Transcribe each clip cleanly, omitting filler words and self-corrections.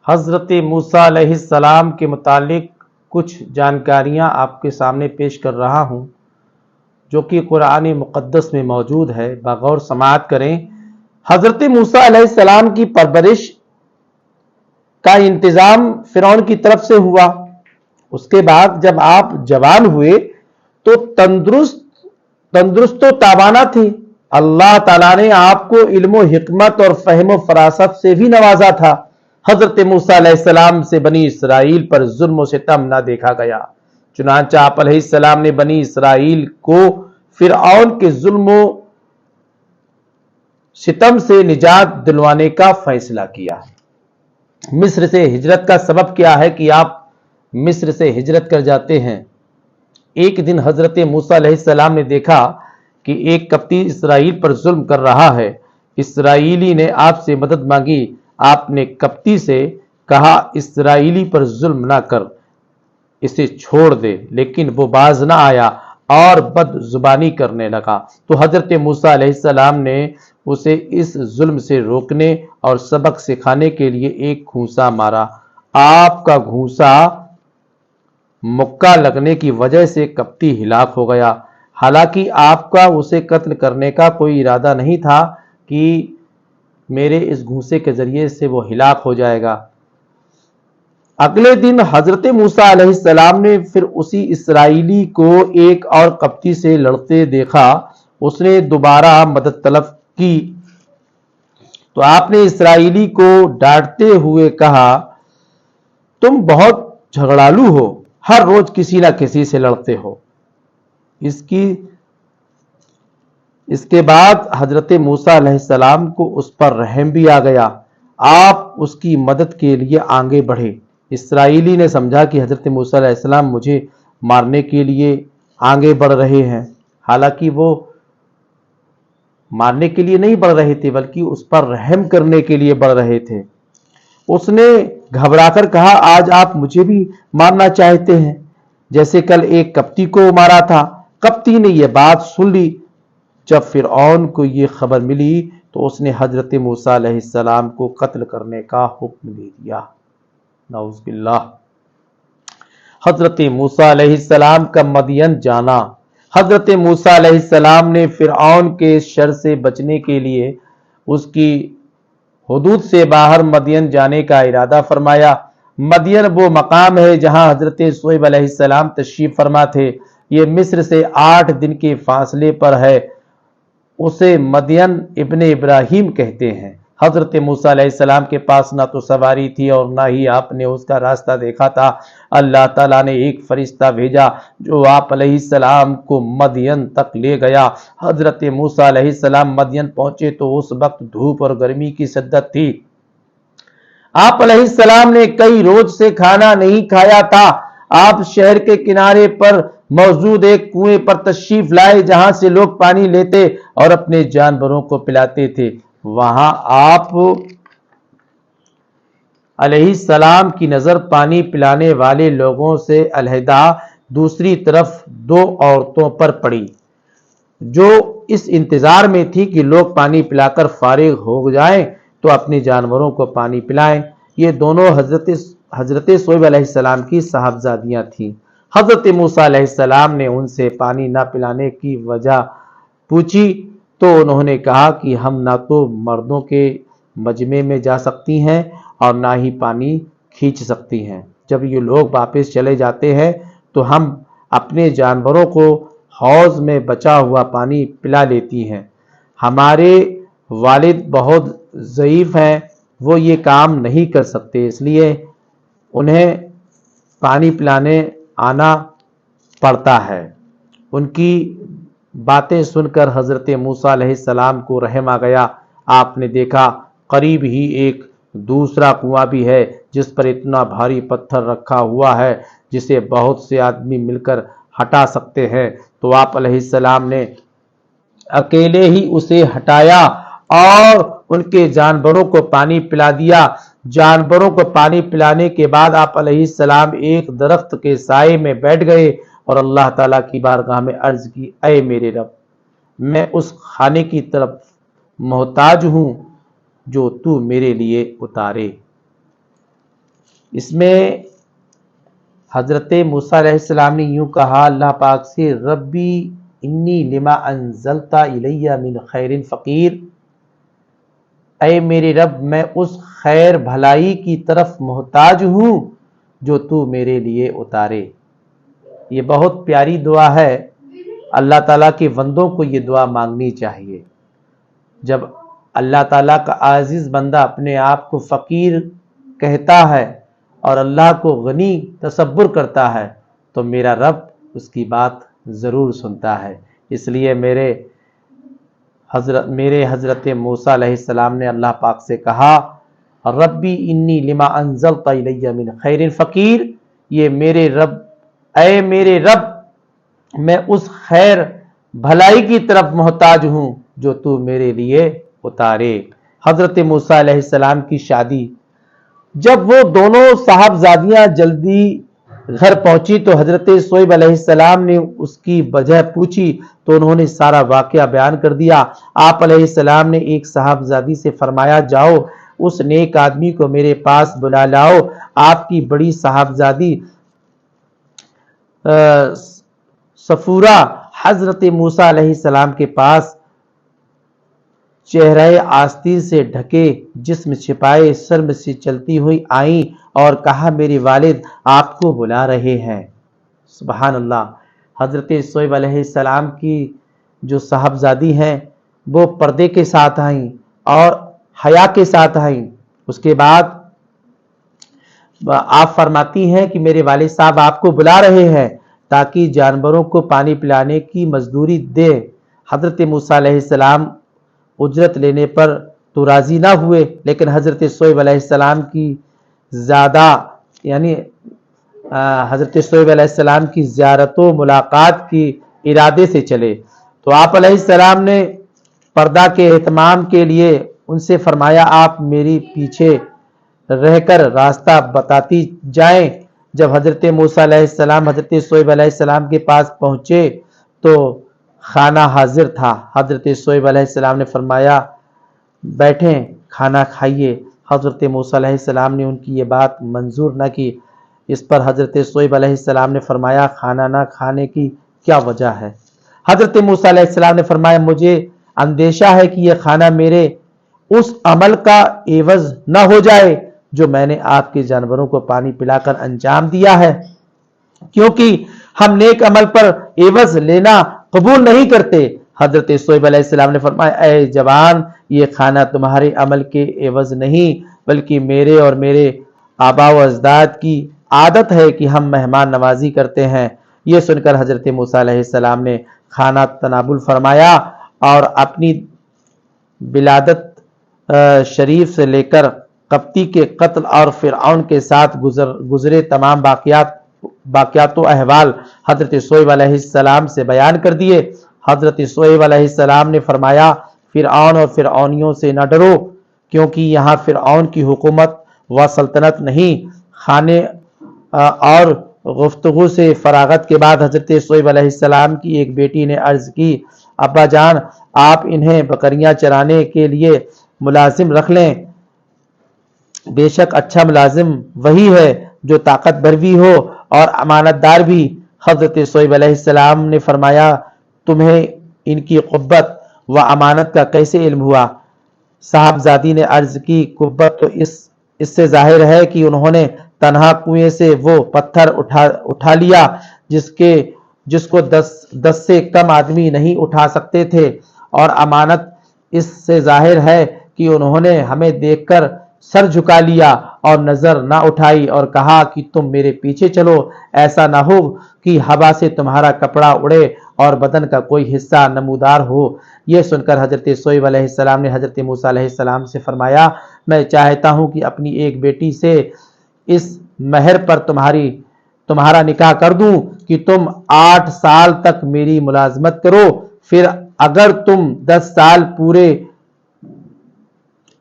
حضرت موسیٰ علیہ السلام کے متعلق کچھ جانکاریاں آپ کے سامنے پیش کر رہا ہوں جو کہ قرآن مقدس میں موجود ہے، بغور سماعت کریں۔ حضرت موسیٰ علیہ السلام کی پرورش کا انتظام فرعون کی طرف سے ہوا۔ اس کے بعد جب آپ جوان ہوئے تو تندرست و تابانہ تھے۔ اللہ تعالیٰ نے آپ کو علم و حکمت اور فہم و فراست سے بھی نوازا تھا۔ حضرت موسیٰ علیہ السلام سے بنی اسرائیل پر ظلم و ستم نہ دیکھا گیا، چنانچہ آپ علیہ السلام نے بنی اسرائیل کو فرعون کے ظلم و ستم سے نجات دلوانے کا فیصلہ کیا۔ مصر سے ہجرت کا سبب کیا ہے کہ آپ مصر سے ہجرت کر جاتے ہیں؟ ایک دن حضرت موسیٰ علیہ السلام نے دیکھا کہ ایک قبطی اسرائیل پر ظلم کر رہا ہے۔ اسرائیلی نے آپ سے مدد مانگی۔ آپ نے قبطی سے کہا اسرائیلی پر ظلم نہ کر، اسے چھوڑ دے، لیکن وہ باز نہ آیا اور بد زبانی کرنے لگا۔ تو حضرت موسیٰ علیہ السلام نے اسے اس ظلم سے روکنے اور سبق سکھانے کے لیے ایک گھونسا مارا۔ آپ کا گھونسا مکہ لگنے کی وجہ سے قبطی ہلاک ہو گیا۔ حالانکہ آپ کا اسے قتل کرنے کا کوئی ارادہ نہیں تھا کہ میرے اس گھونسے کے ذریعے سے وہ ہلاک ہو جائے گا۔ اگلے دن حضرت موسیٰ علیہ السلام نے پھر اسی اسرائیلی کو ایک اور قبطی سے لڑتے دیکھا۔ اس نے دوبارہ مدد طلب کی تو آپ نے اسرائیلی کو ڈانٹتے ہوئے کہا تم بہت جھگڑالو ہو، ہر روز کسی نہ کسی سے لڑتے ہو۔ اس کے بعد حضرت موسیٰ علیہ السلام کو اس پر رحم بھی آ گیا۔ آپ اس کی مدد کے لیے آگے بڑھے۔ اسرائیلی نے سمجھا کہ حضرت موسیٰ علیہ السلام مجھے مارنے کے لیے آگے بڑھ رہے ہیں، حالانکہ وہ مارنے کے لیے نہیں بڑھ رہے تھے بلکہ اس پر رحم کرنے کے لیے بڑھ رہے تھے۔ اس نے گھبرا کر کہا آج آپ مجھے بھی مارنا چاہتے ہیں جیسے کل ایک قبطی کو مارا تھا۔ قبطی نے یہ بات سن لی۔ جب فرعون کو یہ خبر ملی تو اس نے حضرت موسیٰ علیہ السلام کو قتل کرنے کا حکم دے دیا۔ نعوذ باللہ۔ حضرت موسیٰ علیہ السلام کا مدین جانا۔ حضرت موسیٰ علیہ السلام نے فرعون کے شر سے بچنے کے لیے اس کی حدود سے باہر مدین جانے کا ارادہ فرمایا۔ مدین وہ مقام ہے جہاں حضرت شعیب علیہ السلام تشریف فرما تھے۔ یہ مصر سے 8 دن کے فاصلے پر ہے۔ اسے مدین ابن ابراہیم کہتے ہیں۔ حضرت موسیٰ علیہ السلام کے پاس نہ تو سواری تھی اور نہ ہی آپ نے اس کا راستہ دیکھا تھا۔ اللہ تعالیٰ نے ایک فرشتہ بھیجا جو آپ علیہ السلام کو مدین تک لے گیا۔ حضرت موسیٰ علیہ السلام مدین پہنچے تو اس وقت دھوپ اور گرمی کی شدت تھی۔ آپ علیہ السلام نے کئی روز سے کھانا نہیں کھایا تھا۔ آپ شہر کے کنارے پر موجود ایک کنویں پر تشریف لائے جہاں سے لوگ پانی لیتے اور اپنے جانوروں کو پلاتے تھے۔ وہاں آپ علیہ السلام کی نظر پانی پلانے والے لوگوں سے علیحدہ دوسری طرف 2 عورتوں پر پڑی جو اس انتظار میں تھی کہ لوگ پانی پلا کر فارغ ہو جائیں تو اپنے جانوروں کو پانی پلائیں۔ یہ دونوں حضرت شعیب علیہ السلام کی صاحبزادیاں تھیں۔ حضرت موسیٰ علیہ السلام نے ان سے پانی نہ پلانے کی وجہ پوچھی تو انہوں نے کہا کہ ہم نہ تو مردوں کے مجمع میں جا سکتی ہیں اور نہ ہی پانی کھینچ سکتی ہیں۔ جب یہ لوگ واپس چلے جاتے ہیں تو ہم اپنے جانوروں کو حوض میں بچا ہوا پانی پلا لیتی ہیں۔ ہمارے والد بہت ضعیف ہیں، وہ یہ کام نہیں کر سکتے، اس لیے انہیں پانی پلانے آنا پڑتا ہے۔ ان کی باتیں سن کر حضرت موسیٰ علیہ السلام کو رحم آ گیا۔ آپ نے دیکھا قریب ہی ایک دوسرا کنواں بھی ہے جس پر اتنا بھاری پتھر رکھا ہوا ہے جسے بہت سے آدمی مل کر ہٹا سکتے ہیں۔ تو آپ علیہ السلام نے اکیلے ہی اسے ہٹایا اور ان کے جانوروں کو پانی پلا دیا۔ جانوروں کو پانی پلانے کے بعد آپ علیہ السلام ایک درخت کے سائے میں بیٹھ گئے اور اللہ تعالیٰ کی بارگاہ میں عرض کی اے میرے رب، میں اس کھانے کی طرف محتاج ہوں جو تو میرے لیے اتارے۔ اس میں حضرت موسیٰ علیہ السلام نے یوں کہا اللہ پاک سے، ربی انی لما انزلت الی من خیر فقیر، اے میرے رب میں اس خیر بھلائی کی طرف محتاج ہوں جو تو میرے لیے اتارے۔ یہ بہت پیاری دعا ہے، اللہ تعالیٰ کے بندوں کو یہ دعا مانگنی چاہیے۔ جب اللہ تعالیٰ کا عاجز بندہ اپنے آپ کو فقیر کہتا ہے اور اللہ کو غنی تصور کرتا ہے تو میرا رب اس کی بات ضرور سنتا ہے۔ اس لیے میرے حضرت موسیٰ علیہ السلام نے اللہ پاک سے کہا، ربی انی لما انزلت الی من خیر فقیر، یہ میرے رب، اے میرے رب میں اس خیر بھلائی کی طرف محتاج ہوں جو تو میرے لیے اتارے۔ حضرت موسیٰ علیہ السلام کی شادی، جب وہ دونوں صاحبزادیاں جلدی گھر پہنچی تو حضرت شعیب علیہ السلام نے اس کی وجہ پوچھی تو انہوں نے سارا واقعہ بیان کر دیا۔ آپ علیہ السلام نے ایک صاحبزادی سے فرمایا، جاؤ اس نیک آدمی کو میرے پاس بلا لاؤ۔ آپ کی بڑی صاحبزادی صفورہ حضرت موسیٰ علیہ السلام کے پاس چہرہ آستین سے ڈھکے، جسم چھپائے، شرم سے چلتی ہوئی آئیں اور کہا، میرے والد آپ کو بلا رہے ہیں۔ سبحان اللہ۔ حضرت شعیب علیہ السلام کی جو صاحبزادی ہیں وہ پردے کے ساتھ آئیں اور حیا کے ساتھ آئیں۔ اس کے بعد آپ فرماتی ہیں کہ میرے والد صاحب آپ کو بلا رہے ہیں تاکہ جانوروں کو پانی پلانے کی مزدوری دے۔ حضرت موسیٰ علیہ السلام اجرت لینے پر تو راضی نہ ہوئے، لیکن حضرت شعیب علیہ السلام کی حضرت شعیب علیہ السلام کی زیارت و ملاقات کی ارادے سے چلے تو آپ علیہ السلام نے پردہ کے اہتمام کے لیے ان سے فرمایا، آپ میری پیچھے رہ کر راستہ بتاتی جائیں۔ جب حضرت موسیٰ علیہ السلام حضرت شعیب علیہ السلام کے پاس پہنچے تو کھانا حاضر تھا۔ حضرت شعیب علیہ السلام نے فرمایا، بیٹھیں کھانا کھائیے۔ حضرت موسیٰ علیہ السلام نے ان کی یہ بات منظور نہ کی۔ اس پر حضرت شعیب علیہ السلام نے فرمایا، کھانا نہ کھانے کی کیا وجہ ہے؟ حضرت موسیٰ علیہ السلام نے فرمایا، مجھے اندیشہ ہے کہ یہ کھانا میرے اس عمل کا عوض نہ ہو جائے جو میں نے آپ کے جانوروں کو پانی پلا کر انجام دیا ہے، کیونکہ ہم نیک عمل پر عوض لینا قبول نہیں کرتے۔ حضرت شعیب علیہ السلام نے فرمایا، اے جوان، یہ کھانا تمہارے عمل کے عوض نہیں بلکہ میرے اور میرے آبا و اجداد کی عادت ہے کہ ہم مہمان نوازی کرتے ہیں۔ یہ سن کر حضرت موسیٰ علیہ السلام نے کھانا تناول فرمایا اور اپنی ولادت شریف سے لے کر قبطی کے قتل اور فرعون کے ساتھ گزرے تمام واقعات و احوال حضرت شعیب علیہ السلام سے بیان کر دیے۔ حضرت شعیب علیہ السلام نے فرمایا، فرعون اور فرعونیوں سے نہ ڈرو، کیونکہ یہاں فرعون کی حکومت و سلطنت نہیں۔ کھانے اور گفتگو سے فراغت کے بعد حضرت شعیب علیہ السلام کی ایک بیٹی نے عرض کی، ابا جان، آپ انہیں بکریاں چرانے کے لیے ملازم رکھ لیں، بے شک اچھا ملازم وہی ہے جو طاقتور بھی ہو اور امانت دار بھی۔ حضرت شعیب علیہ السلام نے فرمایا، تمہیں ان کی قوت و امانت کا کیسے علم ہوا؟ صاحبزادی نے عرض کی، قوت تو اس سے ظاہر ہے کہ انہوں نے تنہا کنویں سے وہ پتھر اٹھا لیا جس کو 10 سے کم آدمی نہیں اٹھا سکتے تھے، اور امانت اس سے ظاہر ہے کہ انہوں نے ہمیں دیکھ کر سر جھکا لیا اور نظر نہ اٹھائی اور کہا کہ تم میرے پیچھے چلو، ایسا نہ ہو کہ ہوا سے تمہارا کپڑا اڑے اور بدن کا کوئی حصہ نمودار ہو۔ یہ سن کر حضرت شعیب علیہ السلام نے حضرت موسیٰ علیہ السلام سے فرمایا، میں چاہتا ہوں کہ اپنی ایک بیٹی سے اس مہر پر تمہارا نکاح کر دوں کہ تم 8 سال تک میری ملازمت کرو، پھر اگر تم 10 سال پورے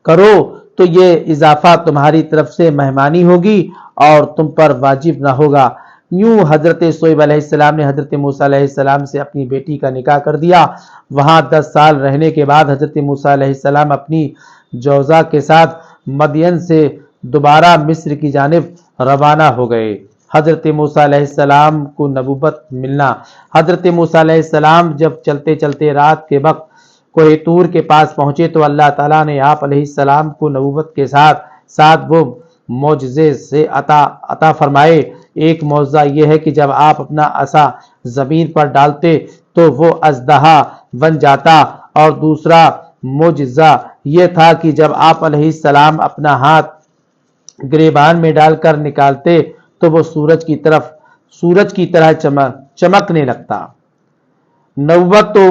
کرو تو یہ اضافہ تمہاری طرف سے مہمانی ہوگی اور تم پر واجب نہ ہوگا۔ یوں حضرت شعیب علیہ السلام نے حضرت موسیٰ علیہ السلام سے اپنی بیٹی کا نکاح کر دیا۔ وہاں 10 سال رہنے کے بعد حضرت موسیٰ علیہ السلام اپنی جوزہ کے ساتھ مدین سے دوبارہ مصر کی جانب روانہ ہو گئے۔ حضرت موسیٰ علیہ السلام کو نبوت ملنا۔ حضرت موسیٰ علیہ السلام جب چلتے چلتے رات کے وقت کوہ طور کے پاس پہنچے تو اللہ تعالیٰ نے آپ علیہ السلام کو نبوت کے ساتھ ساتھ وہ معجزے سے عطا فرمائے۔ ایک معجزہ یہ ہے کہ جب آپ اپنا عصا زمین پر ڈالتے تو وہ اژدہا بن جاتا، اور دوسرا معجزہ یہ تھا کہ جب آپ علیہ السلام اپنا ہاتھ گریبان میں ڈال کر نکالتے تو وہ سورج کی طرح چمکنے لگتا۔ نبوت تو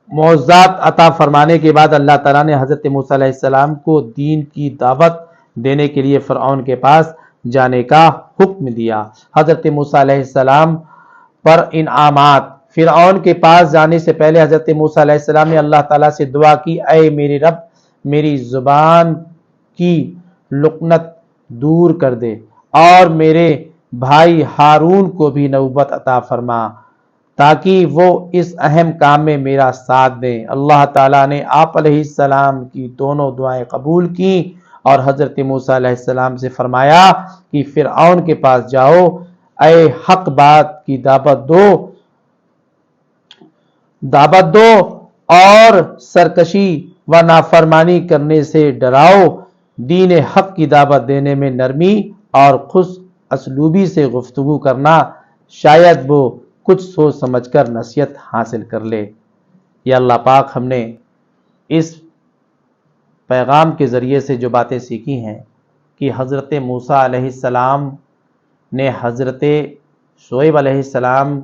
معجزات عطا فرمانے کے بعد اللہ تعالیٰ نے حضرت موسیٰ علیہ السلام کو دین کی دعوت دینے کے لیے فرعون کے پاس جانے کا حکم دیا۔ حضرت موسیٰ علیہ السلام پر انعامات۔ فرعون کے پاس جانے سے پہلے حضرت موسیٰ علیہ السلام نے اللہ تعالیٰ سے دعا کی، اے میرے رب، میری زبان کی لکنت دور کر دے اور میرے بھائی ہارون کو بھی نبوت عطا فرما تاکہ وہ اس اہم کام میں میرا ساتھ دیں۔ اللہ تعالیٰ نے آپ علیہ السلام کی دونوں دعائیں قبول کی اور حضرت موسیٰ علیہ السلام سے فرمایا کہ فرعون کے پاس جاؤ، اے حق بات کی دعوت دو اور سرکشی و نافرمانی کرنے سے ڈراؤ۔ دین حق کی دعوت دینے میں نرمی اور خوش اسلوبی سے گفتگو کرنا، شاید وہ کچھ سوچ سمجھ کر نصیحت حاصل کر لے۔ یا اللہ پاک ہم نے اس پیغام کے ذریعے سے جو باتیں سیکھی ہیں کہ حضرت موسیٰ علیہ السلام نے حضرت شعیب علیہ السلام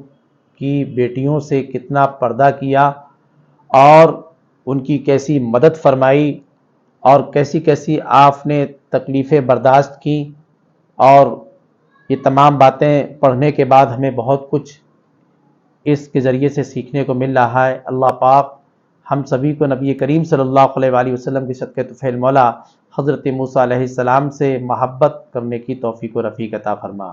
کی بیٹیوں سے کتنا پردہ کیا اور ان کی کیسی مدد فرمائی اور کیسی کیسی آپ نے تکلیفیں برداشت کی، اور یہ تمام باتیں پڑھنے کے بعد ہمیں بہت کچھ اس کے ذریعے سے سیکھنے کو مل رہا ہے۔ اللہ پاک ہم سبھی کو نبی کریم صلی اللہ علیہ وآلہ وسلم کے صدقے طفیل مولا حضرت موسیٰ علیہ السلام سے محبت کرنے کی توفیق و رفیق عطا فرما۔